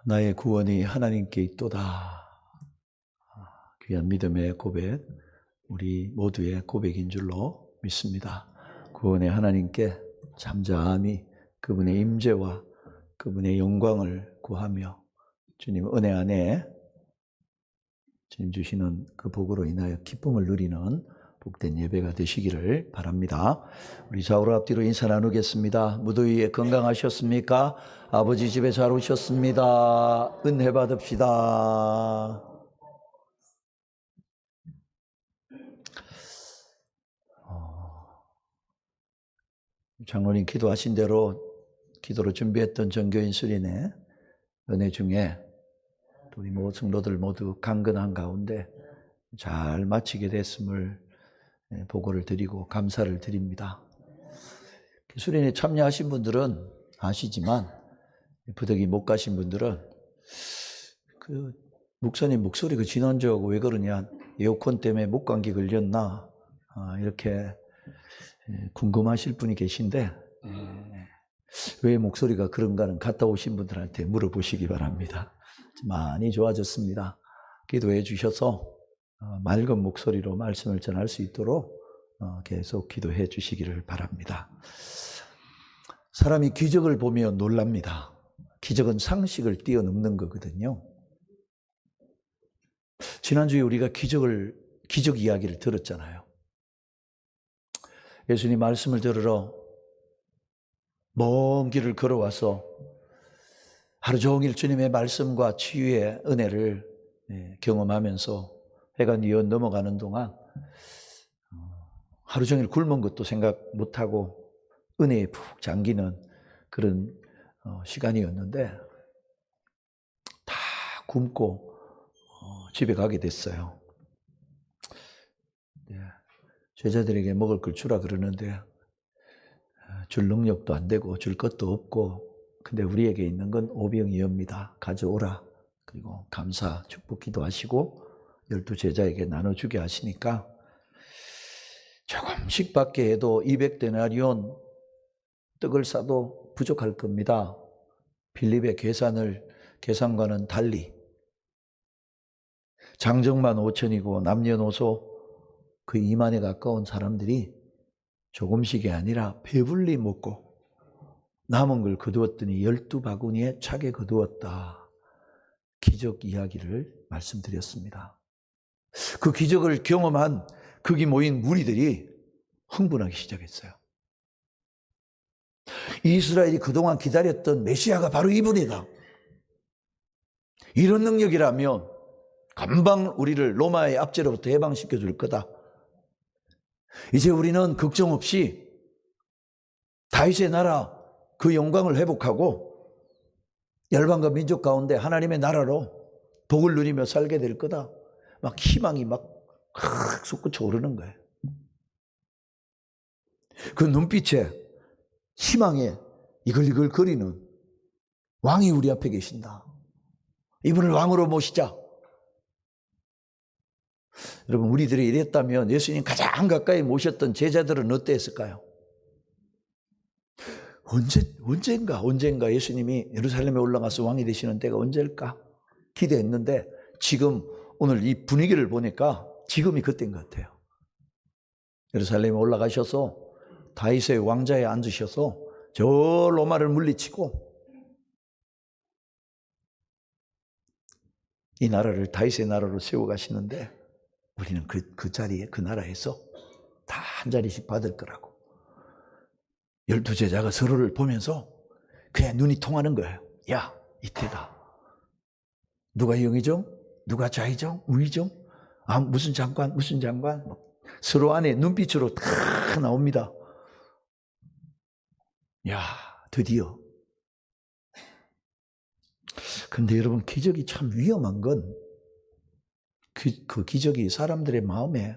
나의 구원이 하나님께 있도다. 귀한 믿음의 고백, 우리 모두의 고백인 줄로 믿습니다. 구원의 하나님께 잠잠히 그분의 임재와 그분의 영광을 구하며 주님 은혜 안에 주님 주시는 그 복으로 인하여 기쁨을 누리는 복된 예배가 되시기를 바랍니다. 우리 좌우로 앞뒤로 인사 나누겠습니다. 무더위에 건강하셨습니까? 아버지 집에 잘 오셨습니다. 은혜 받읍시다. 장로님 기도하신 대로 기도로 준비했던 전교인 수련회 은혜 중에 우리 성도들 모두 강건한 가운데 잘 마치게 됐음을 보고를 드리고 감사를 드립니다. 수련회 참여하신 분들은 아시지만 부득이 못 가신 분들은 그 목사님 목소리가 지난주하고 왜 그러냐, 에어컨 때문에 목감기 걸렸나 이렇게 궁금하실 분이 계신데 왜 목소리가 그런가는 갔다 오신 분들한테 물어보시기 바랍니다. 많이 좋아졌습니다. 기도해 주셔서 맑은 목소리로 말씀을 전할 수 있도록 계속 기도해 주시기를 바랍니다. 사람이 기적을 보며 놀랍니다. 기적은 상식을 뛰어넘는 거거든요. 지난주에 우리가 기적 이야기를 들었잖아요. 예수님 말씀을 들으러 먼 길을 걸어와서 하루 종일 주님의 말씀과 치유의 은혜를 경험하면서 해가 뉘어 넘어가는 동안 하루 종일 굶은 것도 생각 못하고 은혜에 푹 잠기는 그런 시간이었는데 다 굶고 집에 가게 됐어요. 제자들에게 먹을 걸 주라 그러는데 줄 능력도 안 되고 줄 것도 없고, 근데 우리에게 있는 건 오병이어입니다. 가져오라. 그리고 감사 축복 기도하시고 12 제자에게 나눠주게 하시니까 조금씩 밖에 해도 200데나리온 떡을 싸도 부족할 겁니다. 빌립의 계산과는 달리 장정만 5천이고 남녀노소 그 2만에 가까운 사람들이 조금씩이 아니라 배불리 먹고 남은 걸 거두었더니 12바구니에 차게 거두었다. 기적 이야기를 말씀드렸습니다. 그 기적을 경험한 거기 모인 무리들이 흥분하기 시작했어요. 이스라엘이 그동안 기다렸던 메시아가 바로 이분이다. 이런 능력이라면 금방 우리를 로마의 압제로부터 해방시켜 줄 거다. 이제 우리는 걱정 없이 다윗의 나라 그 영광을 회복하고 열방과 민족 가운데 하나님의 나라로 복을 누리며 살게 될 거다. 막 희망이 막 솟구쳐 오르는 거예요. 그 눈빛에 희망에 이글이글 거리는 왕이 우리 앞에 계신다. 이분을 왕으로 모시자. 여러분, 우리들이 이랬다면 예수님 가장 가까이 모셨던 제자들은 어땠을까요? 언젠가 예수님이 예루살렘에 올라가서 왕이 되시는 때가 언제일까 기대했는데, 지금 오늘 이 분위기를 보니까 지금이 그때인 것 같아요. 예루살렘에 올라가셔서 다윗의 왕자에 앉으셔서 저 로마를 물리치고 이 나라를 다윗의 나라로 세워가시는데, 우리는 그 자리에, 그 나라에서 다 한 자리씩 받을 거라고. 12 제자가 서로를 보면서 그냥 눈이 통하는 거예요. 야, 이때다. 누가 영의정? 누가 좌의정? 우의정? 무슨 장관? 서로 안에 눈빛으로 다 나옵니다. 야, 드디어. 근데 여러분, 기적이 참 위험한 건 그 기적이 사람들의 마음에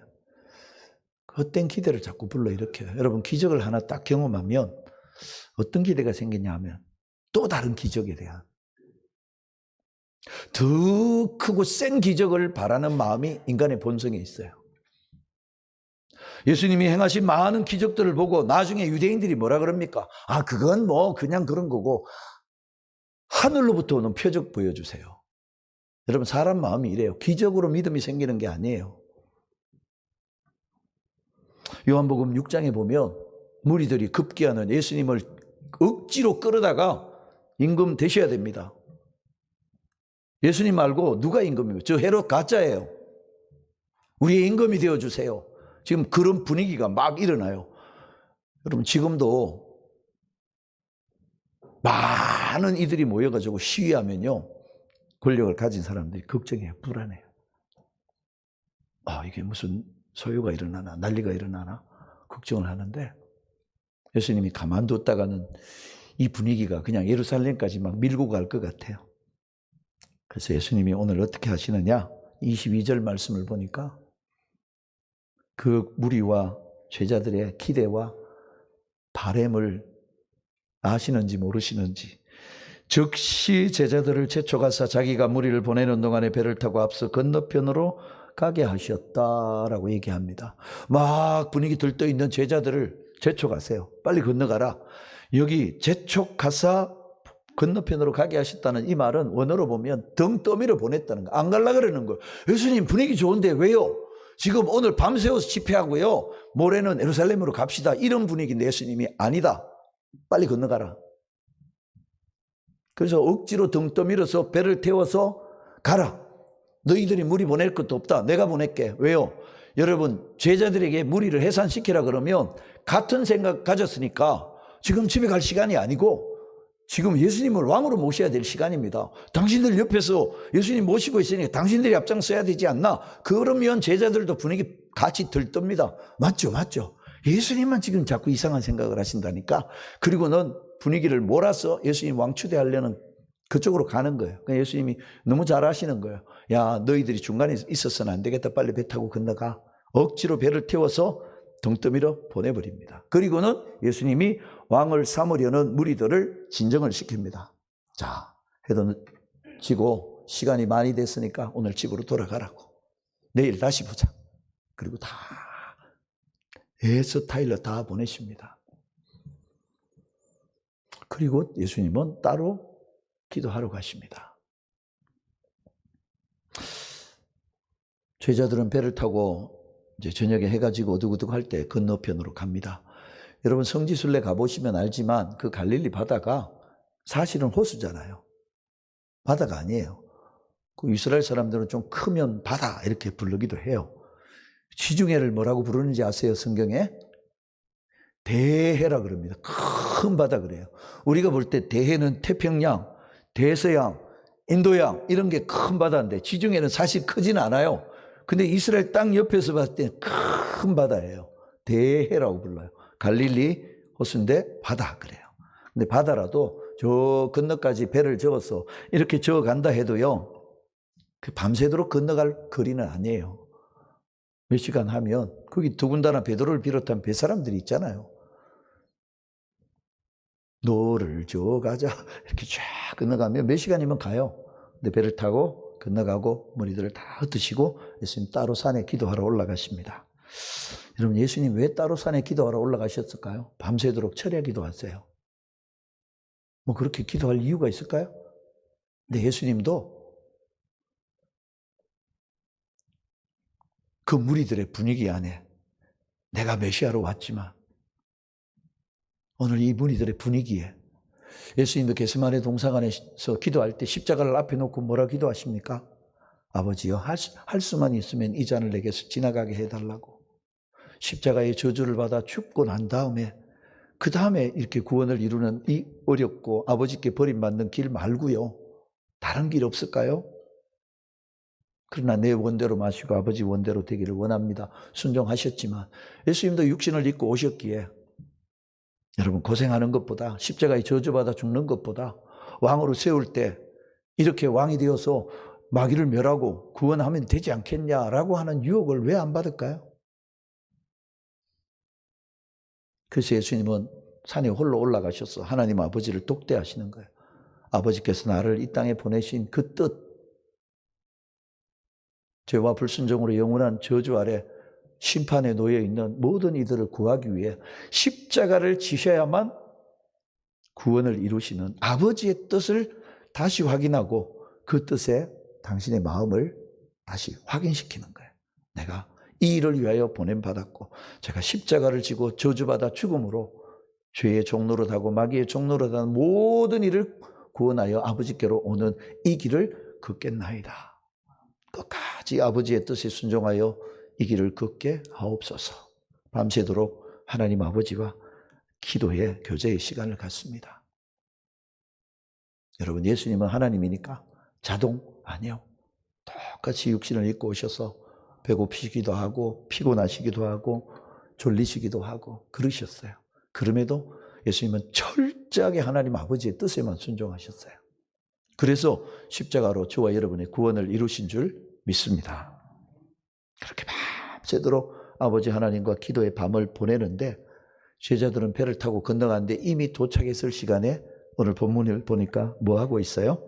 헛된 기대를 자꾸 불러일으켜요. 여러분, 기적을 하나 딱 경험하면 어떤 기대가 생기냐 하면 또 다른 기적에 대한 더 크고 센 기적을 바라는 마음이 인간의 본성에 있어요. 예수님이 행하신 많은 기적들을 보고 나중에 유대인들이 뭐라 그럽니까? 그건 뭐 그냥 그런 거고, 하늘로부터 오는 표적 보여주세요. 여러분, 사람 마음이 이래요. 기적으로 믿음이 생기는 게 아니에요. 요한복음 6장에 보면 무리들이 급기야는 예수님을 억지로 끌어다가 임금 되셔야 됩니다. 예수님 말고 누가 임금이에요? 저 헤롯 가짜예요. 우리의 임금이 되어주세요. 지금 그런 분위기가 막 일어나요. 여러분, 지금도 많은 이들이 모여가지고 시위하면요, 권력을 가진 사람들이 걱정해요. 불안해요. 이게 무슨 소요가 일어나나, 난리가 일어나나 걱정을 하는데, 예수님이 가만뒀다가는 이 분위기가 그냥 예루살렘까지 막 밀고 갈 것 같아요. 그래서 예수님이 오늘 어떻게 하시느냐? 22절 말씀을 보니까 그 무리와 제자들의 기대와 바램을 아시는지 모르시는지 즉시 제자들을 제쳐가사 자기가 무리를 보내는 동안에 배를 타고 앞서 건너편으로 가게 하셨다라고 얘기합니다. 막 분위기 들떠있는 제자들을 제쳐가세요. 빨리 건너가라. 여기 제쳐가사 건너편으로 가게 하셨다는 이 말은 원어로 보면 등 떠밀어 보냈다는 거. 안 갈라 그러는 거예요. 예수님 분위기 좋은데 왜요? 지금 오늘 밤새워서 집회하고요, 모레는 예루살렘으로 갑시다. 이런 분위기인데 예수님이 아니다. 빨리 건너가라. 그래서 억지로 등 떠밀어서 배를 태워서 가라. 너희들이 무리 보낼 것도 없다. 내가 보낼게. 왜요? 여러분, 제자들에게 무리를 해산시키라 그러면 같은 생각 가졌으니까 지금 집에 갈 시간이 아니고 지금 예수님을 왕으로 모셔야 될 시간입니다. 당신들 옆에서 예수님 모시고 있으니까 당신들이 앞장서야 되지 않나? 그러면 제자들도 분위기 같이 들뜹니다. 맞죠, 맞죠. 예수님만 지금 자꾸 이상한 생각을 하신다니까. 그리고는 분위기를 몰아서 예수님 왕 추대하려는 그쪽으로 가는 거예요. 그러니까 예수님이 너무 잘 아시는 거예요. 야, 너희들이 중간에 있어서는 안 되겠다. 빨리 배 타고 건너가. 억지로 배를 태워서 덩떠미로 보내버립니다. 그리고는 예수님이 왕을 삼으려는 무리들을 진정을 시킵니다. 자, 해도 지고 시간이 많이 됐으니까 오늘 집으로 돌아가라고. 내일 다시 보자. 그리고 다 헤어스타일러 다 보내십니다. 그리고 예수님은 따로 기도하러 가십니다. 제자들은 배를 타고 이제 저녁에 해가 지고 어둑어둑할 때 건너편으로 갑니다. 여러분, 성지순례 가보시면 알지만 그 갈릴리 바다가 사실은 호수잖아요. 바다가 아니에요. 그 이스라엘 사람들은 좀 크면 바다 이렇게 부르기도 해요. 지중해를 뭐라고 부르는지 아세요? 성경에? 대해라 그럽니다. 큰 바다 그래요. 우리가 볼 때 대해는 태평양, 대서양, 인도양 이런 게 큰 바다인데 지중해는 사실 크지는 않아요. 근데 이스라엘 땅 옆에서 봤을 때 큰 바다예요. 대해라고 불러요. 갈릴리 호수인데 바다 그래요. 근데 바다라도 저 건너까지 배를 저어서 이렇게 저어간다 해도요, 그 밤새도록 건너갈 거리는 아니에요. 몇 시간 하면 거기 더군다나 베드로를 비롯한 뱃사람들이 있잖아요. 노를 저어가자 이렇게 쫙 건너가면 몇 시간이면 가요. 근데 배를 타고 건너가고 무리들을 다 흩으시고 예수님 따로 산에 기도하러 올라가십니다. 여러분, 예수님 왜 따로 산에 기도하러 올라가셨을까요? 밤새도록 철야 기도하세요. 뭐 그렇게 기도할 이유가 있을까요? 근데 예수님도 그 무리들의 분위기 안에 내가 메시아로 왔지만 오늘 이 무리들의 분위기에 예수님도 겟세마네 동상안에서 기도할 때 십자가를 앞에 놓고 뭐라 기도하십니까? 아버지여, 할 수만 있으면 이 잔을 내게서 지나가게 해달라고. 십자가의 저주를 받아 죽고 난 다음에 그 다음에 이렇게 구원을 이루는 이 어렵고 아버지께 버림받는 길 말고요, 다른 길 없을까요? 그러나 내 원대로 마시고 아버지 원대로 되기를 원합니다. 순종하셨지만 예수님도 육신을 입고 오셨기에 여러분, 고생하는 것보다 십자가에 저주받아 죽는 것보다 왕으로 세울 때 이렇게 왕이 되어서 마귀를 멸하고 구원하면 되지 않겠냐라고 하는 유혹을 왜 안 받을까요? 그래서 예수님은 산에 홀로 올라가셔서 하나님 아버지를 독대하시는 거예요. 아버지께서 나를 이 땅에 보내신 그 뜻, 죄와 불순종으로 영원한 저주 아래 심판에 놓여 있는 모든 이들을 구하기 위해 십자가를 지셔야만 구원을 이루시는 아버지의 뜻을 다시 확인하고 그 뜻에 당신의 마음을 다시 확인시키는 거예요. 내가 이 일을 위하여 보냄받았고 제가 십자가를 지고 저주받아 죽음으로 죄의 종노릇하고 마귀의 종노릇하는 모든 일을 구원하여 아버지께로 오는 이 길을 걷겠나이다. 끝까지 아버지의 뜻에 순종하여 이 길을 걷게 하옵소서. 밤새도록 하나님 아버지와 기도의 교제의 시간을 갖습니다. 여러분, 예수님은 하나님이니까 자동? 아니요. 똑같이 육신을 입고 오셔서 배고프시기도 하고 피곤하시기도 하고 졸리시기도 하고 그러셨어요. 그럼에도 예수님은 철저하게 하나님 아버지의 뜻에만 순종하셨어요. 그래서 십자가로 저와 여러분의 구원을 이루신 줄 믿습니다. 그렇게 밤새도록 아버지 하나님과 기도의 밤을 보내는데 제자들은 배를 타고 건너가는데 이미 도착했을 시간에 오늘 본문을 보니까 뭐 하고 있어요?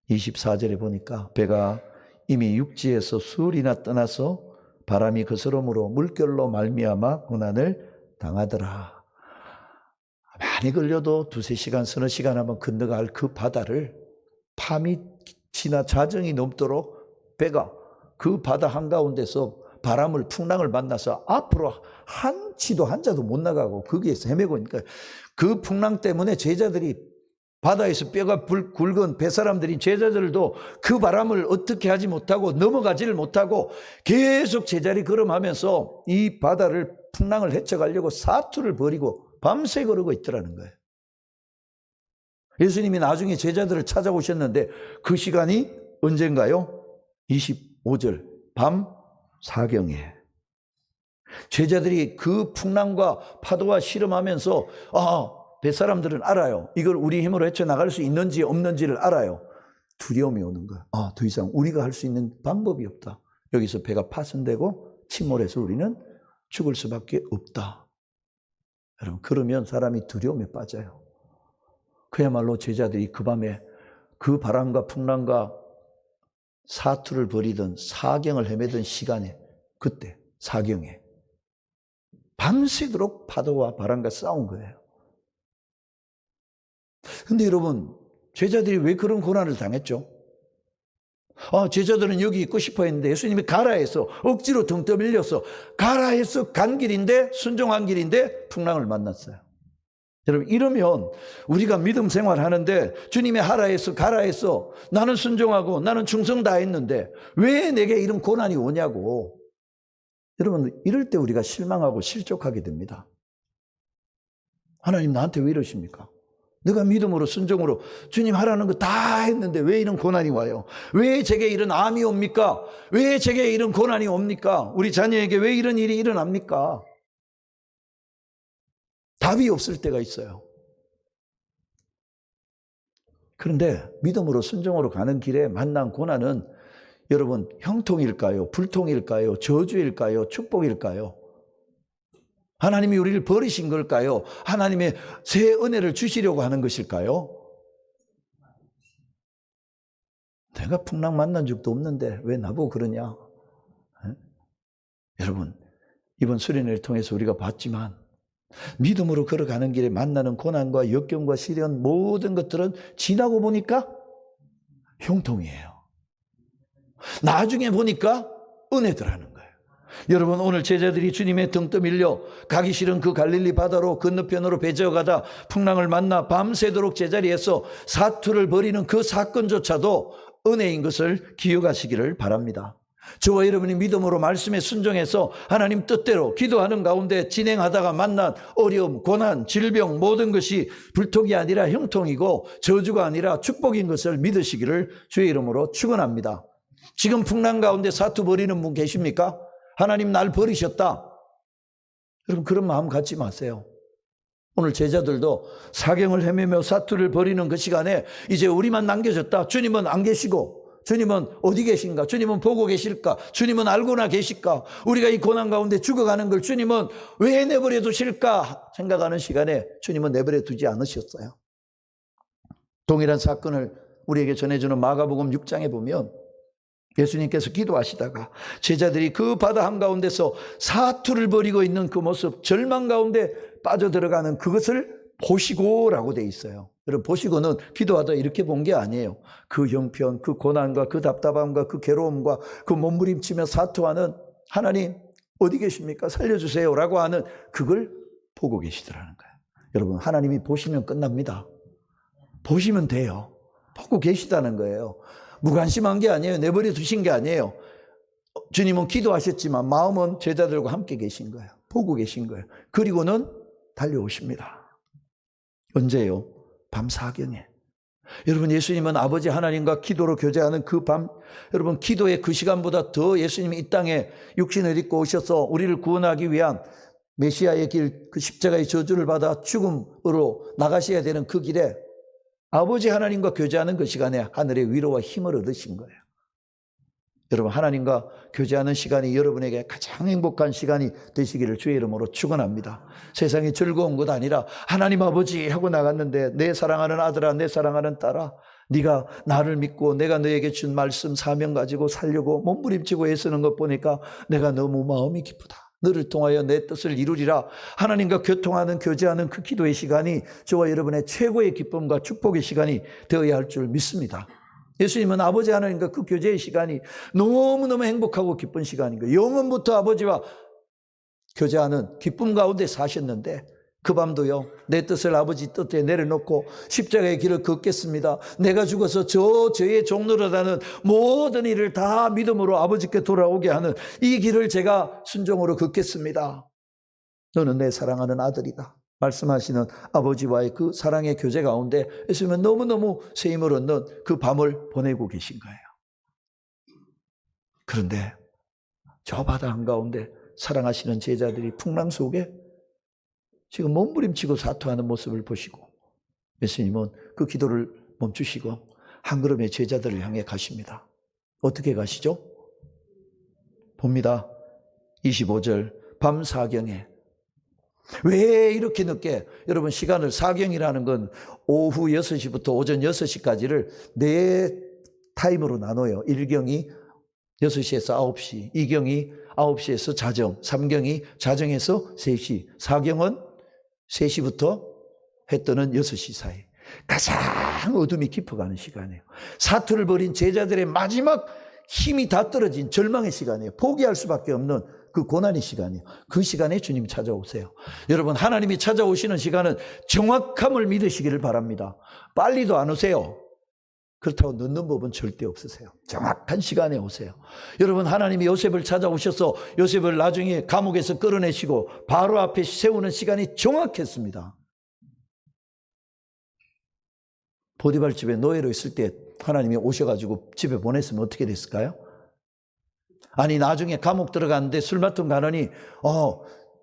24절에 보니까 배가 이미 육지에서 수리나 떠나서 바람이 거스름으로 물결로 말미암아 고난을 당하더라. 많이 걸려도 두세 시간, 서너 시간 한번 건너갈 그 바다를 밤이 지나 자정이 넘도록 배가 그 바다 한가운데서 바람을, 풍랑을 만나서 앞으로 한 치도 한 자도 못 나가고 거기에서 헤매고 있으니까 그 풍랑 때문에 제자들이 바다에서 뼈가 굵은 뱃사람들인 제자들도 그 바람을 어떻게 하지 못하고 넘어가지를 못하고 계속 제자리 걸음하면서 이 바다를 풍랑을 헤쳐가려고 사투를 벌이고 밤새 걸으고 있더라는 거예요. 예수님이 나중에 제자들을 찾아오셨는데 그 시간이 언젠가요? 25절 밤 사경에 제자들이 그 풍랑과 파도와 씨름하면서 뱃사람들은 알아요. 이걸 우리 힘으로 헤쳐나갈 수 있는지 없는지를 알아요. 두려움이 오는 거야. 더 이상 우리가 할 수 있는 방법이 없다. 여기서 배가 파손되고 침몰해서 우리는 죽을 수밖에 없다. 여러분, 그러면 사람이 두려움에 빠져요. 그야말로 제자들이 그 밤에 그 바람과 풍랑과 사투를 벌이던 사경을 헤매던 시간에 그때 사경에 밤새도록 파도와 바람과 싸운 거예요. 근데 여러분, 제자들이 왜 그런 고난을 당했죠? 제자들은 여기 있고 싶어 했는데 예수님이 가라 해서 억지로 등 떠밀려서 가라 해서 간 길인데, 순종한 길인데 풍랑을 만났어요. 여러분, 이러면 우리가 믿음 생활하는데 주님이 하라 해서 가라 해서 나는 순종하고 나는 충성 다했는데 왜 내게 이런 고난이 오냐고. 여러분, 이럴 때 우리가 실망하고 실족하게 됩니다. 하나님 나한테 왜 이러십니까? 내가 믿음으로 순종으로 주님 하라는 거 다 했는데 왜 이런 고난이 와요? 왜 제게 이런 암이 옵니까? 왜 제게 이런 고난이 옵니까? 우리 자녀에게 왜 이런 일이 일어납니까? 답이 없을 때가 있어요. 그런데 믿음으로 순종으로 가는 길에 만난 고난은 여러분 형통일까요? 불통일까요? 저주일까요? 축복일까요? 하나님이 우리를 버리신 걸까요? 하나님의 새 은혜를 주시려고 하는 것일까요? 내가 풍랑 만난 적도 없는데 왜 나보고 그러냐? 여러분, 이번 수련회를 통해서 우리가 봤지만 믿음으로 걸어가는 길에 만나는 고난과 역경과 시련 모든 것들은 지나고 보니까 형통이에요. 나중에 보니까 은혜더라는 거예요. 여러분, 오늘 제자들이 주님의 등 떠밀려 가기 싫은 그 갈릴리 바다로 건너편으로 배 저어가다 풍랑을 만나 밤새도록 제자리에서 사투를 벌이는 그 사건조차도 은혜인 것을 기억하시기를 바랍니다. 저와 여러분이 믿음으로 말씀에 순종해서 하나님 뜻대로 기도하는 가운데 진행하다가 만난 어려움, 고난, 질병 모든 것이 불통이 아니라 형통이고 저주가 아니라 축복인 것을 믿으시기를 주의 이름으로 축원합니다. 지금 풍랑 가운데 사투 벌이는 분 계십니까? 하나님 날 버리셨다. 여러분, 그런 마음 갖지 마세요. 오늘 제자들도 사경을 헤매며 사투를 벌이는 그 시간에 이제 우리만 남겨졌다. 주님은 안 계시고 주님은 어디 계신가? 주님은 보고 계실까? 주님은 알고나 계실까? 우리가 이 고난 가운데 죽어가는 걸 주님은 왜 내버려 두실까? 생각하는 시간에 주님은 내버려 두지 않으셨어요. 동일한 사건을 우리에게 전해주는 마가복음 6장에 보면 예수님께서 기도하시다가 제자들이 그 바다 한가운데서 사투를 벌이고 있는 그 모습, 절망 가운데 빠져들어가는 그것을 보시고라고 돼 있어요. 여러분, 보시고는 기도하다 이렇게 본 게 아니에요. 그 형편, 그 고난과 그 답답함과 그 괴로움과 그 몸부림치며 사투하는 하나님 어디 계십니까? 살려주세요 라고 하는 그걸 보고 계시더라는 거예요. 여러분, 하나님이 보시면 끝납니다. 보시면 돼요. 보고 계시다는 거예요. 무관심한 게 아니에요. 내버려 두신 게 아니에요. 주님은 기도하셨지만 마음은 제자들과 함께 계신 거예요. 보고 계신 거예요. 그리고는 달려오십니다. 언제요? 밤 사경에. 여러분, 예수님은 아버지 하나님과 기도로 교제하는 그 밤, 여러분, 기도의 그 시간보다 더 예수님이 이 땅에 육신을 입고 오셔서 우리를 구원하기 위한 메시아의 길, 그 십자가의 저주를 받아 죽음으로 나가셔야 되는 그 길에 아버지 하나님과 교제하는 그 시간에 하늘의 위로와 힘을 얻으신 거예요. 여러분, 하나님과 교제하는 시간이 여러분에게 가장 행복한 시간이 되시기를 주의 이름으로 축원합니다. 세상이 즐거운 것 아니라 하나님 아버지 하고 나갔는데 내 사랑하는 아들아, 내 사랑하는 딸아, 네가 나를 믿고 내가 너에게 준 말씀 사명 가지고 살려고 몸부림치고 애쓰는 것 보니까 내가 너무 마음이 기쁘다. 너를 통하여 내 뜻을 이루리라. 하나님과 교통하는 교제하는 그 기도의 시간이 저와 여러분의 최고의 기쁨과 축복의 시간이 되어야 할 줄 믿습니다. 예수님은 아버지 하나님과 그 교제의 시간이 너무너무 행복하고 기쁜 시간인 거예요. 영원부터 아버지와 교제하는 기쁨 가운데 사셨는데 그 밤도요, 내 뜻을 아버지 뜻에 내려놓고 십자가의 길을 걷겠습니다. 내가 죽어서 저의 종노릇하는 모든 일을 다 믿음으로 아버지께 돌아오게 하는 이 길을 제가 순종으로 걷겠습니다. 너는 내 사랑하는 아들이다 말씀하시는 아버지와의 그 사랑의 교제 가운데 예수님은 너무너무 새 힘을 얻는 그 밤을 보내고 계신 거예요. 그런데 저 바다 한가운데 사랑하시는 제자들이 풍랑 속에 지금 몸부림치고 사투하는 모습을 보시고 예수님은 그 기도를 멈추시고 한 걸음의 제자들을 향해 가십니다. 어떻게 가시죠? 봅니다. 25절 밤 사경에. 왜 이렇게 늦게? 여러분, 시간을 사경이라는 건 오후 6시부터 오전 6시까지를 네 타임으로 나눠요. 1경이 6시에서 9시, 2경이 9시에서 자정, 3경이 자정에서 3시, 4경은 3시부터 해 뜨는 6시 사이. 가장 어둠이 깊어가는 시간이에요. 사투를 벌인 제자들의 마지막 힘이 다 떨어진 절망의 시간이에요. 포기할 수밖에 없는 그 고난의 시간이에요. 그 시간에 주님이 찾아오세요. 여러분, 하나님이 찾아오시는 시간은 정확함을 믿으시기를 바랍니다. 빨리도 안 오세요. 그렇다고 늦는 법은 절대 없으세요. 정확한 시간에 오세요. 여러분, 하나님이 요셉을 찾아오셔서 요셉을 나중에 감옥에서 끌어내시고 바로 앞에 세우는 시간이 정확했습니다. 보디발 집에 노예로 있을 때 하나님이 오셔가지고 집에 보냈으면 어떻게 됐을까요? 아니, 나중에 감옥 들어갔는데 술 맡은 간원이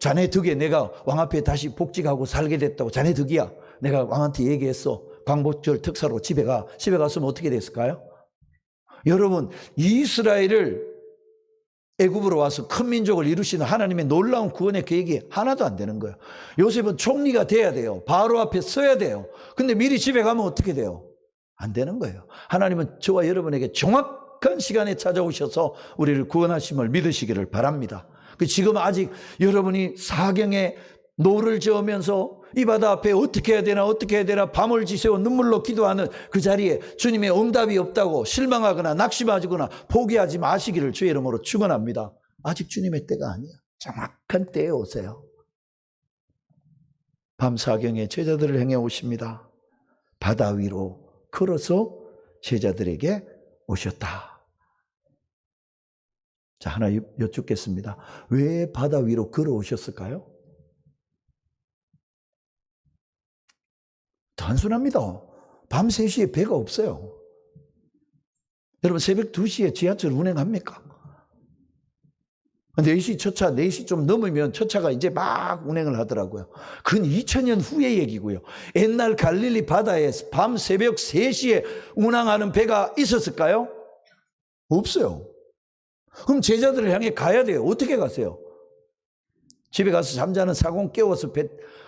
자네 덕에 내가 왕 앞에 다시 복직하고 살게 됐다고. 자네 덕이야. 내가 왕한테 얘기했어. 광복절 특사로 집에 갔으면 어떻게 됐을까요? 여러분, 이스라엘을 애굽으로 와서 큰 민족을 이루시는 하나님의 놀라운 구원의 계획이 하나도 안 되는 거예요. 요셉은 총리가 돼야 돼요. 바로 앞에 서야 돼요. 근데 미리 집에 가면 어떻게 돼요? 안 되는 거예요. 하나님은 저와 여러분에게 정확한 시간에 찾아오셔서 우리를 구원하심을 믿으시기를 바랍니다. 지금 아직 여러분이 사경에 노를 저으면서 이 바다 앞에 어떻게 해야 되나 밤을 지새워 눈물로 기도하는 그 자리에 주님의 응답이 없다고 실망하거나 낙심하거나 포기하지 마시기를 주의 이름으로 축원합니다. 아직 주님의 때가 아니에요. 정확한 때에 오세요. 밤 사경에 제자들을 향해 오십니다. 바다 위로 걸어서 제자들에게 오셨다. 자, 하나 여쭙겠습니다. 왜 바다 위로 걸어오셨을까요? 단순합니다. 밤 3시에 배가 없어요. 여러분, 새벽 2시에 지하철 운행합니까? 4시 첫차, 4시 좀 넘으면 첫차가 이제 막 운행을 하더라고요. 그건 2000년 후의 얘기고요. 옛날 갈릴리 바다에 밤 새벽 3시에 운항하는 배가 있었을까요? 없어요. 그럼 제자들을 향해 가야 돼요. 어떻게 가세요? 집에 가서 잠자는 사공 깨워서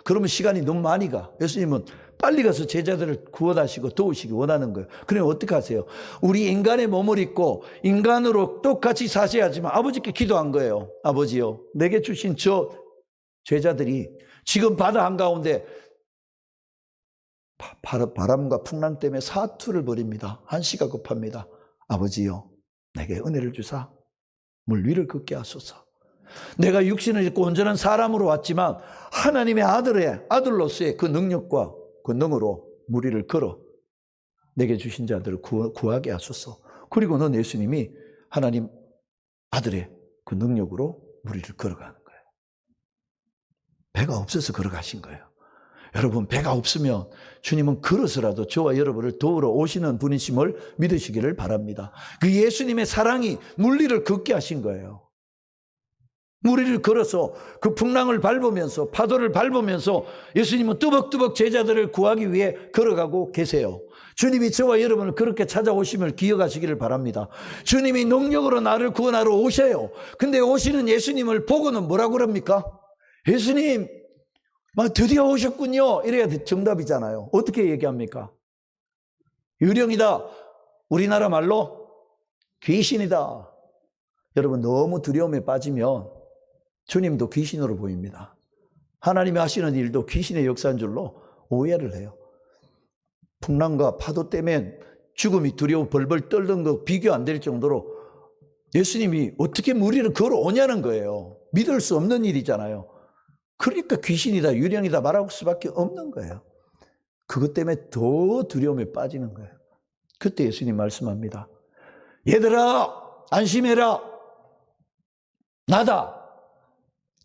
그러면 시간이 너무 많이 가. 예수님은 빨리 가서 제자들을 구원하시고 도우시기 원하는 거예요. 그럼 어떻게 하세요? 우리 인간의 몸을 입고 인간으로 똑같이 사셔야지만 아버지께 기도한 거예요. 아버지요, 내게 주신 저 제자들이 지금 바다 한가운데 바람과 풍랑 때문에 사투를 벌입니다. 한시가 급합니다. 아버지요, 내게 은혜를 주사 물 위를 걷게 하소서. 내가 육신을 입고 온전한 사람으로 왔지만 하나님의 아들로서의 그 능력과 그 능으로 물 위를 걸어 내게 주신 자들을 구하게 하소서. 그리고는 예수님이 하나님 아들의 그 능력으로 물 위를 걸어가는 거예요. 배가 없어서 걸어가신 거예요. 여러분, 배가 없으면 주님은 걸어서라도 저와 여러분을 도우러 오시는 분이심을 믿으시기를 바랍니다. 그 예수님의 사랑이 물 위를 걷게 하신 거예요. 물 위를 걸어서 그 풍랑을 밟으면서, 파도를 밟으면서 예수님은 뚜벅뚜벅 제자들을 구하기 위해 걸어가고 계세요. 주님이 저와 여러분을 그렇게 찾아오심을 기억하시기를 바랍니다. 주님이 능력으로 나를 구원하러 오셔요. 근데 오시는 예수님을 보고는 뭐라고 그럽니까? 예수님, 드디어 오셨군요. 이래야 정답이잖아요. 어떻게 얘기합니까? 유령이다. 우리나라 말로 귀신이다. 여러분, 너무 두려움에 빠지면 주님도 귀신으로 보입니다. 하나님이 하시는 일도 귀신의 역사인 줄로 오해를 해요. 풍랑과 파도 때문에 죽음이 두려워 벌벌 떨던 거 비교 안 될 정도로 예수님이 어떻게 물 위를 걸어오냐는 거예요. 믿을 수 없는 일이잖아요. 그러니까 귀신이다, 유령이다 말할 수밖에 없는 거예요. 그것 때문에 더 두려움에 빠지는 거예요. 그때 예수님 말씀합니다. 얘들아, 안심해라. 나다.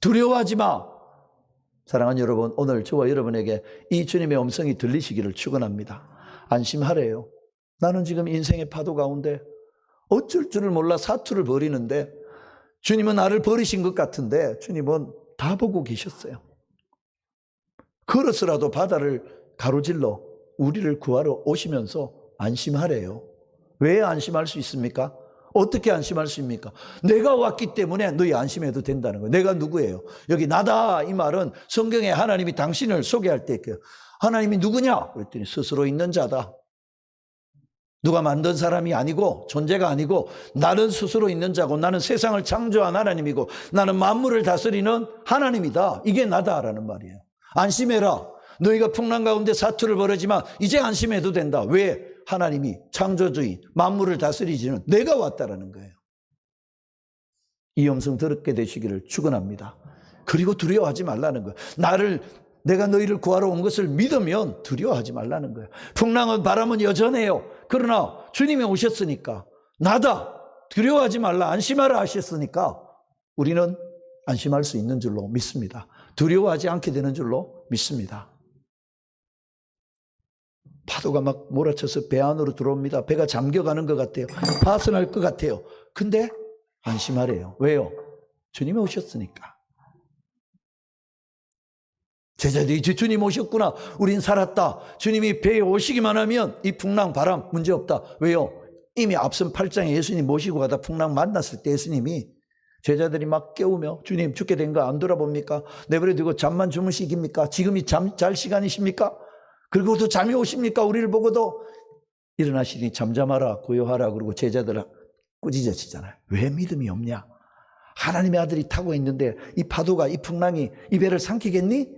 두려워하지 마. 사랑하는 여러분, 오늘 저와 여러분에게 이 주님의 음성이 들리시기를 축원합니다. 안심하래요. 나는 지금 인생의 파도 가운데 어쩔 줄을 몰라 사투를 벌이는데 주님은 나를 버리신 것 같은데 주님은 다 보고 계셨어요. 걸어서라도 바다를 가로질러 우리를 구하러 오시면서 안심하래요. 왜 안심할 수 있습니까? 어떻게 안심할 수 있습니까? 내가 왔기 때문에 너희 안심해도 된다는 거예요. 내가 누구예요? 여기 나다 이 말은 성경에 하나님이 당신을 소개할 때 하나님이 누구냐? 그랬더니 스스로 있는 자다. 누가 만든 사람이 아니고 존재가 아니고 나는 스스로 있는 자고 나는 세상을 창조한 하나님이고 나는 만물을 다스리는 하나님이다. 이게 나다라는 말이에요. 안심해라. 너희가 풍랑 가운데 사투를 벌이지만 이제 안심해도 된다. 왜? 하나님이 창조주인 만물을 다스리지는 내가 왔다라는 거예요. 이 음성 들었게 되시기를 축원합니다. 그리고 두려워하지 말라는 거예요. 내가 너희를 구하러 온 것을 믿으면 두려워하지 말라는 거예요. 풍랑은 바람은 여전해요. 그러나 주님이 오셨으니까 나다. 두려워하지 말라. 안심하라 하셨으니까 우리는 안심할 수 있는 줄로 믿습니다. 두려워하지 않게 되는 줄로 믿습니다. 파도가 막 몰아쳐서 배 안으로 들어옵니다. 배가 잠겨가는 것 같아요. 파손할 것 같아요. 근데 안심하래요. 왜요? 주님이 오셨으니까. 제자들이 이제 주님 오셨구나. 우린 살았다. 주님이 배에 오시기만 하면 이 풍랑 바람 문제없다. 왜요? 이미 앞선 8장에 예수님 모시고 가다 풍랑 만났을 때 예수님이 제자들이 막 깨우며 주님 죽게 된 거 안 돌아봅니까? 내버려 두고 잠만 주무시깁니까? 지금이 잘 시간이십니까? 그리고도 잠이 오십니까? 우리를 보고도 일어나시니 잠잠하라 고요하라 그러고 제자들 꾸짖으시잖아요. 왜 믿음이 없냐? 하나님의 아들이 타고 있는데 이 파도가 이 풍랑이 이 배를 삼키겠니?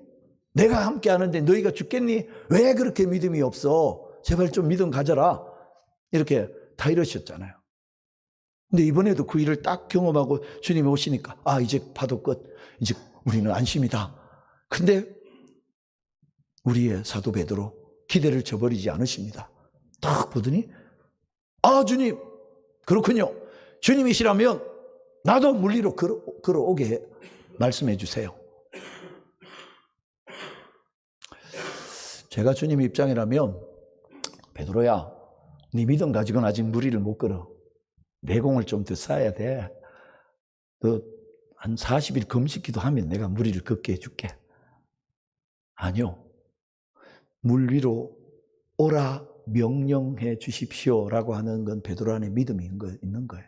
내가 함께 하는데 너희가 죽겠니? 왜 그렇게 믿음이 없어? 제발 좀 믿음 가져라. 이렇게 다 이러셨잖아요. 근데 이번에도 그 일을 딱 경험하고 주님이 오시니까 이제 파도 끝. 이제 우리는 안심이다. 근데 우리의 사도 베드로 기대를 저버리지 않으십니다. 딱 보더니 주님 그렇군요. 주님이시라면 나도 물 위로 걸어오게 말씀해 주세요. 제가 주님 입장이라면 베드로야 네 믿음 가지고는 아직 물 위를 못 걸어. 내공을 좀 더 쌓아야 돼. 너 한 40일 금식기도 하면 내가 물 위를 걷게 해줄게. 아니요. 물 위로 오라 명령해 주십시오라고 하는 건 베드로 안에 믿음이 있는 거예요.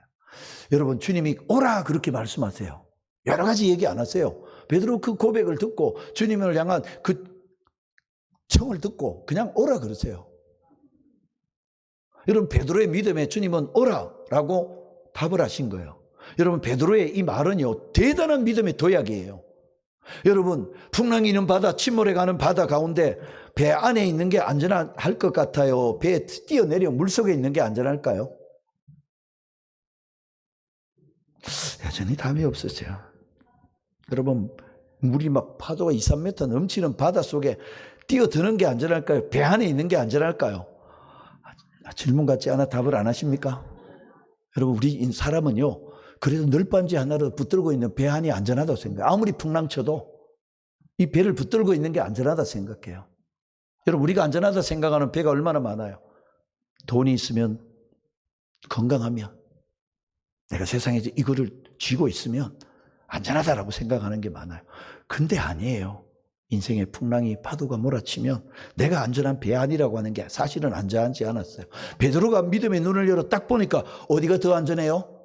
여러분 주님이 오라 그렇게 말씀하세요. 여러 가지 얘기 안 하세요. 베드로 그 고백을 듣고 주님을 향한 그 청을 듣고 그냥 오라 그러세요. 여러분 베드로의 믿음에 주님은 오라라고 답을 하신 거예요. 여러분 베드로의 이 말은요 대단한 믿음의 도약이에요. 여러분, 풍랑이 있는 바다, 침몰해 가는 바다 가운데 배 안에 있는 게 안전할 것 같아요? 배에 뛰어내려 물속에 있는 게 안전할까요? 여전히 답이 없었어요. 여러분, 물이 막 파도가 2, 3m 넘치는 바다 속에 뛰어드는 게 안전할까요? 배 안에 있는 게 안전할까요? 질문 같지 않아 답을 안 하십니까? 여러분, 우리 사람은요, 그래도 널빤지 하나로 붙들고 있는 배 안이 안전하다고 생각해요. 아무리 풍랑 쳐도 이 배를 붙들고 있는 게 안전하다 생각해요. 여러분, 우리가 안전하다 생각하는 배가 얼마나 많아요? 돈이 있으면, 건강하면, 내가 세상에 이거를 쥐고 있으면 안전하다라고 생각하는 게 많아요. 근데 아니에요. 인생의 풍랑이 파도가 몰아치면 내가 안전한 배 안이라고 하는 게 사실은 안전하지 않았어요. 베드로가 믿음의 눈을 열어 딱 보니까 어디가 더 안전해요?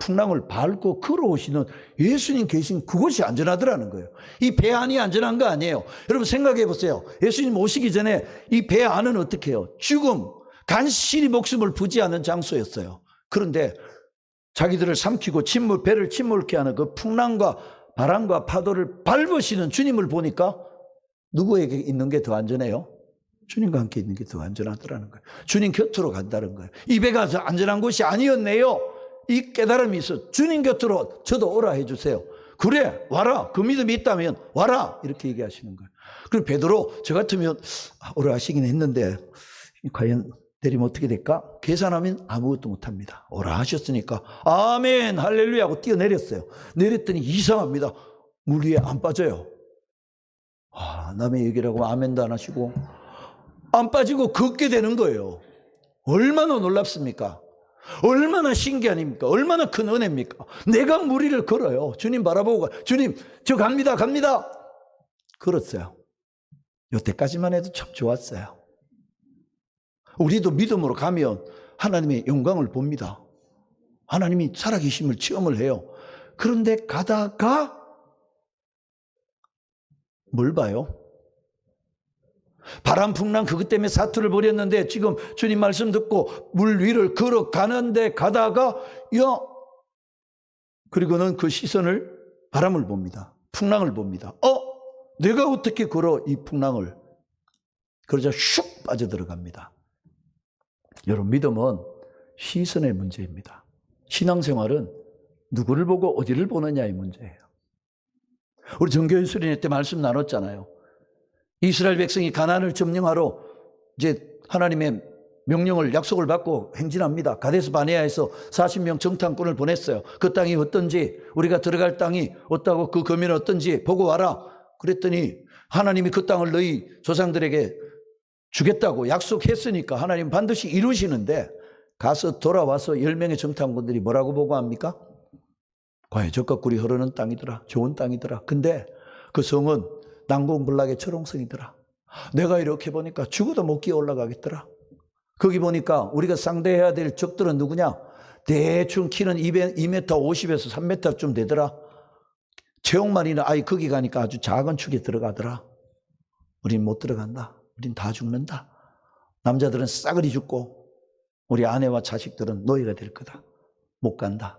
풍랑을 밟고 걸어오시는 예수님 계신 그곳이 안전하더라는 거예요. 이 배 안이 안전한 거 아니에요. 여러분 생각해 보세요. 예수님 오시기 전에 이 배 안은 어떻게 해요? 죽음, 간신히 목숨을 부지하는 장소였어요. 그런데 자기들을 삼키고 배를 침몰케 하는 그 풍랑과 바람과 파도를 밟으시는 주님을 보니까 누구에게 있는 게 더 안전해요? 주님과 함께 있는 게 더 안전하더라는 거예요. 주님 곁으로 간다는 거예요. 이 배가 안전한 곳이 아니었네요. 이 깨달음이 있어. 주님 곁으로 저도 오라 해주세요. 그래, 와라. 그 믿음이 있다면 와라. 이렇게 얘기하시는 거예요. 그럼 베드로 저 같으면 오라 하시긴 했는데 과연 내리면 어떻게 될까? 계산하면 아무것도 못합니다. 오라 하셨으니까 아멘 할렐루야 하고 뛰어내렸어요. 내렸더니 이상합니다. 물 위에 안 빠져요. 남의 얘기를 하고 아멘도 안 하시고 안 빠지고 걷게 되는 거예요. 얼마나 놀랍습니까? 얼마나 신기합니까? 얼마나 큰 은혜입니까? 내가 물 위를 걸어요. 주님 바라보고 주님 저 갑니다. 걸었어요. 이때까지만 해도 참 좋았어요. 우리도 믿음으로 가면 하나님의 영광을 봅니다. 하나님이 살아계심을 체험을 해요. 그런데 가다가 뭘 봐요? 바람 풍랑 그것 때문에 사투를 벌였는데 지금 주님 말씀 듣고 물 위를 걸어가는데 가다가 그리고는 그 시선을 바람을 봅니다. 풍랑을 봅니다. 내가 어떻게 걸어 이 풍랑을. 그러자 슉 빠져들어갑니다. 여러분, 믿음은 시선의 문제입니다. 신앙생활은 누구를 보고 어디를 보느냐의 문제예요. 우리 정교회 수련회 때 말씀 나눴잖아요. 이스라엘 백성이 가나안을 점령하러 이제 하나님의 명령을 약속을 받고 행진합니다. 가데스 바네아에서 40명 정탐꾼을 보냈어요. 그 땅이 어떤지, 우리가 들어갈 땅이 어떠고 그 거민은 어떤지 보고 와라. 그랬더니 하나님이 그 땅을 너희 조상들에게 주겠다고 약속했으니까 하나님 반드시 이루시는데 가서 돌아와서 10명의 정탐꾼들이 뭐라고 보고합니까? 과연 젖과 꿀이 흐르는 땅이더라. 좋은 땅이더라. 근데 그 성은 난공불락의 초롱성이더라. 내가 이렇게 보니까 죽어도 못 기어 올라가겠더라. 거기 보니까 우리가 상대해야 될 적들은 누구냐? 대충 키는 2m 50에서 3m쯤 되더라. 체형만 있는 아이 거기 가니까 아주 작은 축에 들어가더라. 우린 못 들어간다. 우린 다 죽는다. 남자들은 싸그리 죽고 우리 아내와 자식들은 노예가 될 거다. 못 간다.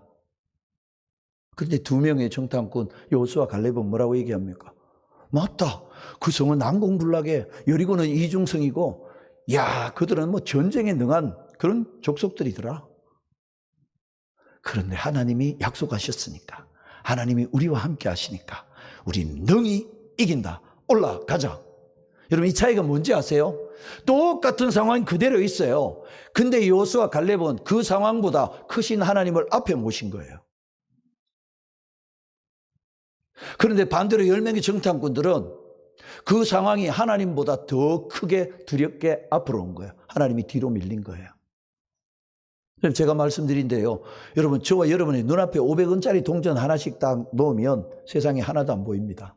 그런데 2명의 정탐꾼 여호수아 갈렙은 뭐라고 얘기합니까? 맞다. 그 성은 난공불락에 여리고는 이중성이고 그들은 뭐 전쟁에 능한 그런 족속들이더라. 그런데 하나님이 약속하셨으니까, 하나님이 우리와 함께 하시니까 우린 능히 이긴다. 올라가자. 여러분, 이 차이가 뭔지 아세요? 똑같은 상황이 그대로 있어요. 근데 여호수아 갈렙은 그 상황보다 크신 하나님을 앞에 모신 거예요. 그런데 반대로 10명의 정탐꾼들은 그 상황이 하나님보다 더 크게 두렵게 앞으로 온 거예요. 하나님이 뒤로 밀린 거예요. 제가 말씀드린데요, 여러분, 저와 여러분의 눈앞에 500원짜리 동전 하나씩 딱 놓으면 세상에 하나도 안 보입니다.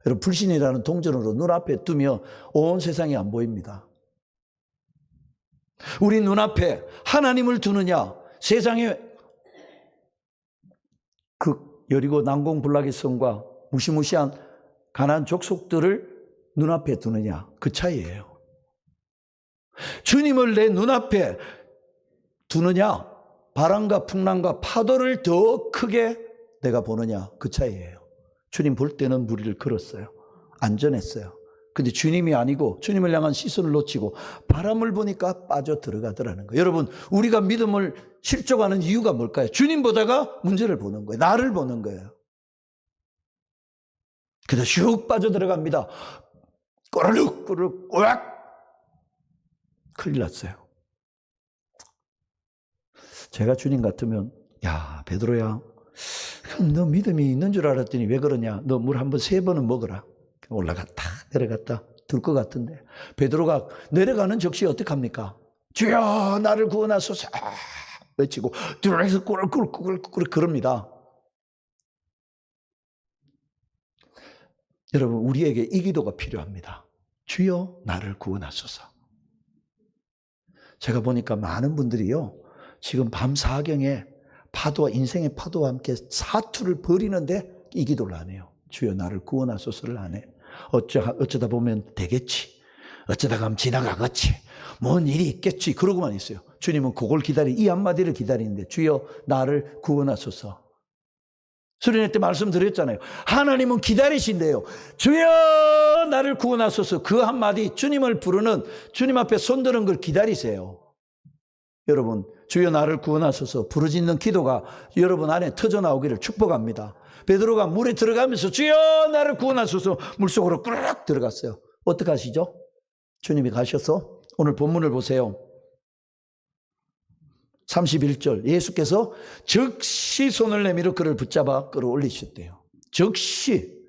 여러분, 불신이라는 동전으로 눈앞에 두면 온 세상이 안 보입니다. 우리 눈앞에 하나님을 두느냐, 세상에 그 여리고 난공불락의 성과 무시무시한 가나안 족속들을 눈앞에 두느냐, 그 차이예요. 주님을 내 눈앞에 두느냐, 바람과 풍랑과 파도를 더 크게 내가 보느냐 그 차이예요. 주님 볼 때는 무리를 걸었어요. 안전했어요. 근데 주님이 아니고 주님을 향한 시선을 놓치고 바람을 보니까 빠져 들어가더라는 거예요. 여러분, 우리가 믿음을 실족하는 이유가 뭘까요? 주님 보다가 문제를 보는 거예요. 나를 보는 거예요. 그래서 슉 빠져 들어갑니다. 꼬르륵 꼬르륵 꼬악 큰일 났어요. 제가 주님 같으면 야 베드로야, 너 믿음이 있는 줄 알았더니 왜 그러냐? 너 물 한번 3번은 먹어라. 올라갔다 내려갔다 둘 것 같은데 베드로가 내려가는 적시에 어떡합니까? 주여 나를 구원하소서 외치고 들어서 꾸르꾸르꾸르꾸르 그럽니다. 여러분, 우리에게 이 기도가 필요합니다. 주여 나를 구원하소서. 제가 보니까 많은 분들이요, 지금 밤 사경에 파도와 인생의 파도와 함께 사투를 벌이는데 이 기도를 안 해요. 주여 나를 구원하소서를 안 해. 어쩌다 보면 되겠지. 어쩌다 가면 지나가겠지. 뭔 일이 있겠지. 그러고만 있어요. 주님은 그걸 이 한마디를 기다리는데 주여 나를 구원하소서. 수련회 때 말씀드렸잖아요. 하나님은 기다리신대요. 주여 나를 구원하소서. 그 한마디, 주님을 부르는, 주님 앞에 손드는 걸 기다리세요. 여러분, 주여 나를 구원하소서 부르짖는 기도가 여러분 안에 터져나오기를 축복합니다. 베드로가 물에 들어가면서 주여 나를 구원하소서 물속으로 꾸르륵 들어갔어요. 어떻게 하시죠? 주님이 가셔서 오늘 본문을 보세요. 31절, 예수께서 즉시 손을 내밀어 그를 붙잡아 끌어올리셨대요. 즉시.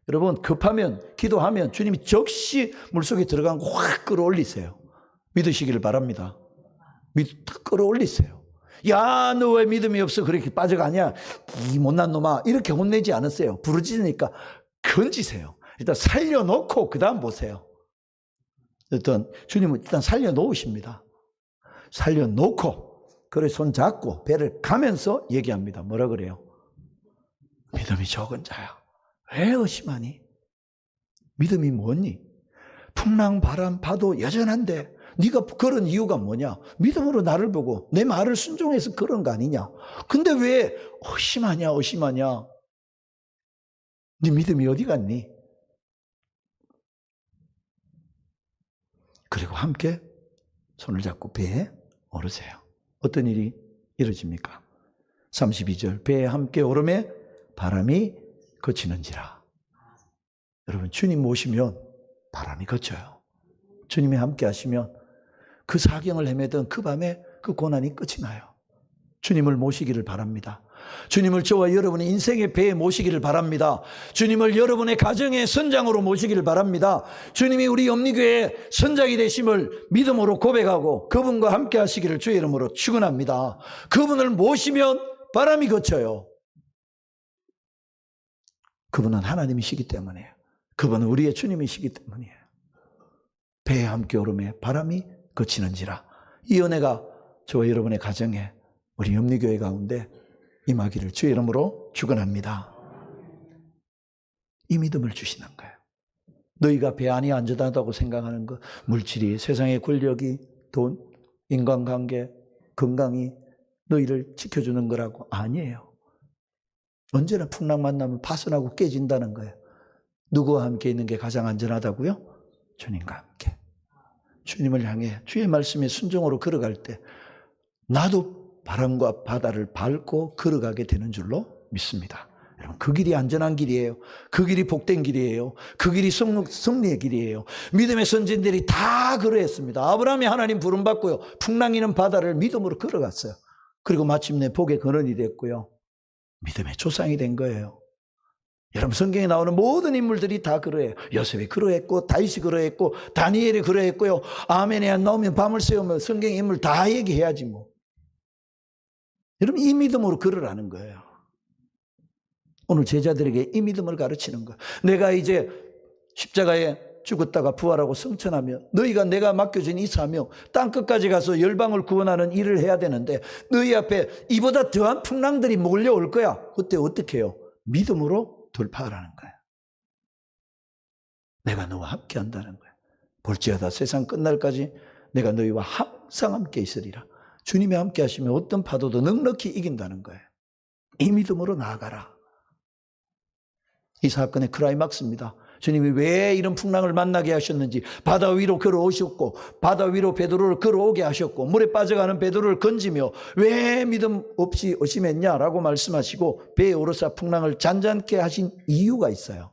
여러분, 급하면, 기도하면 주님이 즉시 물속에 들어간 거 확 끌어올리세요. 믿으시기를 바랍니다. 끌어올리세요. 야, 너 왜 믿음이 없어 그렇게 빠져가냐, 이 못난 놈아, 이렇게 혼내지 않았어요. 부르짖으니까 건지세요. 일단 살려놓고 그 다음 보세요. 일단 주님은 일단 살려놓으십니다. 살려놓고 그래 손 잡고 배를 가면서 얘기합니다. 뭐라 그래요? 믿음이 적은 자야, 왜 의심하니? 믿음이 뭐니? 풍랑 바람 파도 여전한데 네가 그런 이유가 뭐냐? 믿음으로 나를 보고 내 말을 순종해서 그런 거 아니냐? 근데 왜 의심하냐? 네 믿음이 어디 갔니? 그리고 함께 손을 잡고 배에 오르세요. 어떤 일이 이루어집니까? 32절, 배에 함께 오르매 바람이 그치는지라. 여러분, 주님 모시면 바람이 그쳐요. 주님이 함께 하시면 그 사경을 헤매던 그 밤에 그 고난이 끝이 나요. 주님을 모시기를 바랍니다. 주님을 저와 여러분의 인생의 배에 모시기를 바랍니다. 주님을 여러분의 가정의 선장으로 모시기를 바랍니다. 주님이 우리 염리교회의 선장이 되심을 믿음으로 고백하고 그분과 함께 하시기를 주의 이름으로 축원합니다. 그분을 모시면 바람이 그쳐요. 그분은 하나님이시기 때문이에요. 그분은 우리의 주님이시기 때문이에요. 배에 함께 오르매 바람이 그치는지라. 이 은혜가 저와 여러분의 가정에, 우리 염리교회 가운데 임하기를 주의 이름으로 축원합니다. 이 믿음을 주시는 거예요. 너희가 배 안이 안전하다고 생각하는 것, 물질이, 세상의 권력이, 돈, 인간관계, 건강이 너희를 지켜주는 거라고? 아니에요. 언제나 풍랑 만나면 파손하고 깨진다는 거예요. 누구와 함께 있는 게 가장 안전하다고요? 주님과 함께. 주님을 향해 주의 말씀에 순종으로 걸어갈 때 나도 바람과 바다를 밟고 걸어가게 되는 줄로 믿습니다. 여러분, 그 길이 안전한 길이에요. 그 길이 복된 길이에요. 그 길이 승리의 길이에요. 믿음의 선진들이 다 그러했습니다. 아브라함이 하나님 부름받고요, 풍랑이는 바다를 믿음으로 걸어갔어요. 그리고 마침내 복의 근원이 됐고요, 믿음의 조상이 된 거예요. 여러분, 성경에 나오는 모든 인물들이 다 그러해요. 요셉이 그러했고, 다윗이 그러했고, 다니엘이 그러했고요. 아멘에 안 나오면 밤을 새우며 성경 인물 다 얘기해야지 뭐. 여러분, 이 믿음으로 걸으라는 거예요. 오늘 제자들에게 이 믿음을 가르치는 거예요. 내가 이제 십자가에 죽었다가 부활하고 승천하면 너희가 내가 맡겨준 이 사명, 땅끝까지 가서 열방을 구원하는 일을 해야 되는데 너희 앞에 이보다 더한 풍랑들이 몰려올 거야. 그때 어떻게 해요? 믿음으로 돌파하라는 거예요. 내가 너와 함께 한다는 거예요. 볼지어다 세상 끝날까지 내가 너희와 항상 함께 있으리라. 주님이 함께 하시면 어떤 파도도 넉넉히 이긴다는 거예요. 이 믿음으로 나아가라. 이 사건의 클라이막스입니다. 주님이 왜 이런 풍랑을 만나게 하셨는지, 바다 위로 걸어오셨고 바다 위로 베드로를 걸어오게 하셨고 물에 빠져가는 베드로를 건지며 왜 믿음 없이 의심했냐라고 말씀하시고 배에 오르사 풍랑을 잔잔케 하신 이유가 있어요.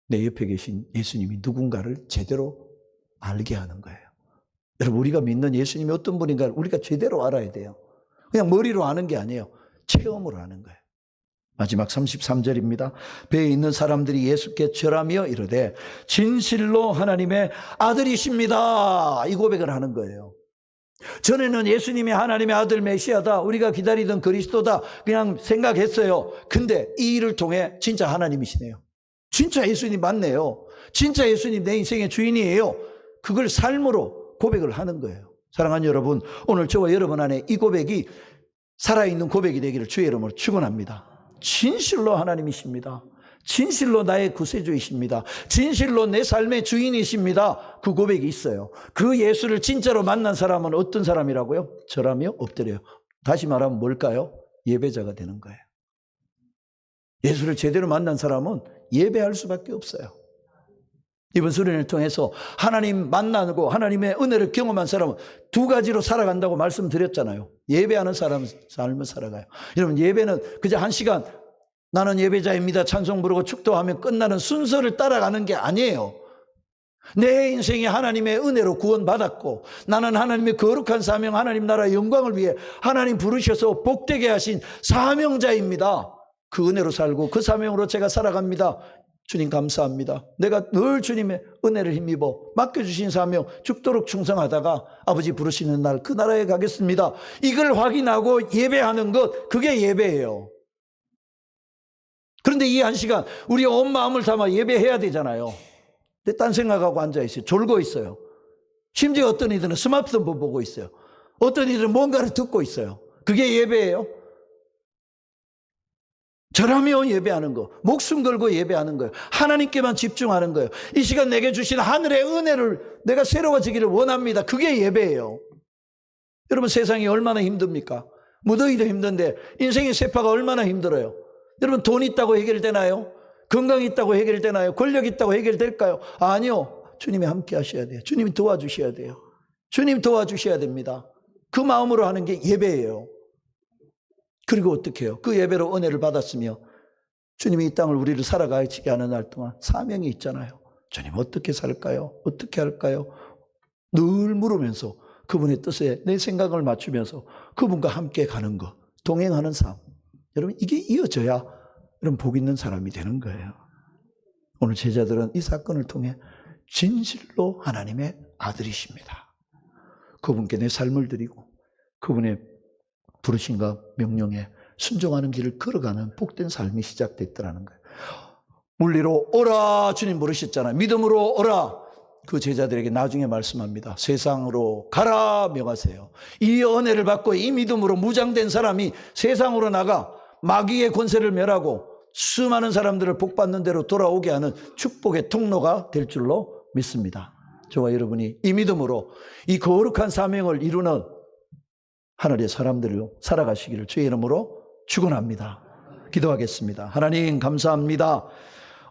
내 옆에 계신 예수님이 누군가를 제대로 알게 하는 거예요. 여러분, 우리가 믿는 예수님이 어떤 분인가를 우리가 제대로 알아야 돼요. 그냥 머리로 아는 게 아니에요. 체험으로 아는 거예요. 마지막 33절입니다. 배에 있는 사람들이 예수께 절하며 이르되 진실로 하나님의 아들이십니다. 이 고백을 하는 거예요. 전에는 예수님이 하나님의 아들 메시아다, 우리가 기다리던 그리스도다 그냥 생각했어요. 근데 이 일을 통해 진짜 하나님이시네요. 진짜 예수님 맞네요. 진짜 예수님 내 인생의 주인이에요. 그걸 삶으로 고백을 하는 거예요. 사랑하는 여러분, 오늘 저와 여러분 안에 이 고백이 살아있는 고백이 되기를 주의 이름으로 축원합니다. 진실로 하나님이십니다. 진실로 나의 구세주이십니다. 진실로 내 삶의 주인이십니다. 그 고백이 있어요. 그 예수를 진짜로 만난 사람은 어떤 사람이라고요? 절하며 엎드려요. 다시 말하면 뭘까요? 예배자가 되는 거예요. 예수를 제대로 만난 사람은 예배할 수밖에 없어요. 이번 수련을 통해서 하나님 만나고 하나님의 은혜를 경험한 사람은 두 가지로 살아간다고 말씀드렸잖아요. 예배하는 사람은 삶을 살아가요. 여러분, 예배는 그저 한 시간 나는 예배자입니다 찬송 부르고 축도하면 끝나는 순서를 따라가는 게 아니에요. 내 인생이 하나님의 은혜로 구원받았고 나는 하나님의 거룩한 사명, 하나님 나라의 영광을 위해 하나님 부르셔서 복되게 하신 사명자입니다. 그 은혜로 살고 그 사명으로 제가 살아갑니다. 주님 감사합니다. 내가 늘 주님의 은혜를 힘입어 맡겨주신 사명 죽도록 충성하다가 아버지 부르시는 날 그 나라에 가겠습니다. 이걸 확인하고 예배하는 것, 그게 예배예요. 그런데 이 한 시간 우리 온 마음을 담아 예배해야 되잖아요. 근데 딴 생각하고 앉아있어요. 졸고 있어요. 심지어 어떤 이들은 스마트폰 보고 있어요. 어떤 이들은 뭔가를 듣고 있어요. 그게 예배예요. 절하며 예배하는 거, 목숨 걸고 예배하는 거예요. 하나님께만 집중하는 거예요. 이 시간 내게 주신 하늘의 은혜를 내가 새로워지기를 원합니다. 그게 예배예요. 여러분, 세상이 얼마나 힘듭니까? 무더위도 힘든데 인생의 세파가 얼마나 힘들어요. 여러분, 돈 있다고 해결되나요? 건강 있다고 해결되나요? 권력 있다고 해결될까요? 아니요. 주님이 함께 하셔야 돼요. 주님이 도와주셔야 돼요. 주님 도와주셔야 됩니다. 그 마음으로 하는 게 예배예요. 그리고 어떻게 해요? 그 예배로 은혜를 받았으며 주님이 이 땅을 우리를 살아가게 하는 날 동안 사명이 있잖아요. 주님 어떻게 살까요? 어떻게 할까요? 늘 물으면서 그분의 뜻에 내 생각을 맞추면서 그분과 함께 가는 것, 동행하는 삶. 여러분, 이게 이어져야 여러분 복 있는 사람이 되는 거예요. 오늘 제자들은 이 사건을 통해 진실로 하나님의 아들이십니다. 그분께 내 삶을 드리고 그분의 부르심과 명령에 순종하는 길을 걸어가는 복된 삶이 시작됐더라는 거예요. 물리로 오라 주님 부르셨잖아요. 믿음으로 오라. 그 제자들에게 나중에 말씀합니다. 세상으로 가라 명하세요. 이 은혜를 받고 이 믿음으로 무장된 사람이 세상으로 나가 마귀의 권세를 멸하고 수많은 사람들을 복받는 대로 돌아오게 하는 축복의 통로가 될 줄로 믿습니다. 저와 여러분이 이 믿음으로 이 거룩한 사명을 이루는 하늘의 사람들로 살아가시기를 주의 이름으로 축원합니다. 기도하겠습니다. 하나님 감사합니다.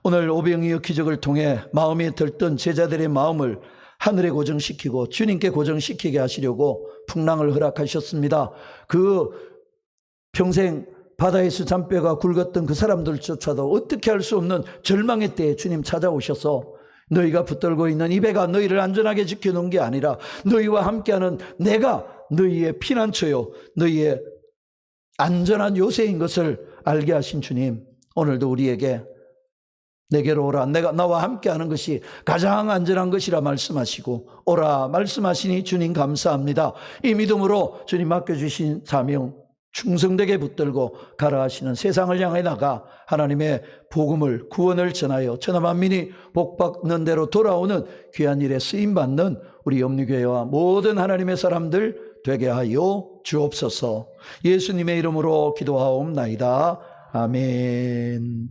오늘 오병이어 기적을 통해 마음에 들던 제자들의 마음을 하늘에 고정시키고 주님께 고정시키게 하시려고 풍랑을 허락하셨습니다. 그 평생 바다에서 잔뼈가 굵었던 그 사람들조차도 어떻게 할 수 없는 절망의 때에 주님 찾아오셔서 너희가 붙들고 있는 이 배가 너희를 안전하게 지켜놓은 게 아니라 너희와 함께하는 내가 너희의 피난처요 너희의 안전한 요새인 것을 알게 하신 주님, 오늘도 우리에게 내게로 오라, 내가 나와 함께하는 것이 가장 안전한 것이라 말씀하시고 오라 말씀하시니 주님 감사합니다. 이 믿음으로 주님 맡겨주신 사명 충성되게 붙들고 가라 하시는 세상을 향해 나가 하나님의 복음을 구원을 전하여 천하 만민이 복받는 대로 돌아오는 귀한 일에 쓰임받는 우리 염리교회와 모든 하나님의 사람들 되게 하여 주옵소서. 예수님의 이름으로 기도하옵나이다. 아멘.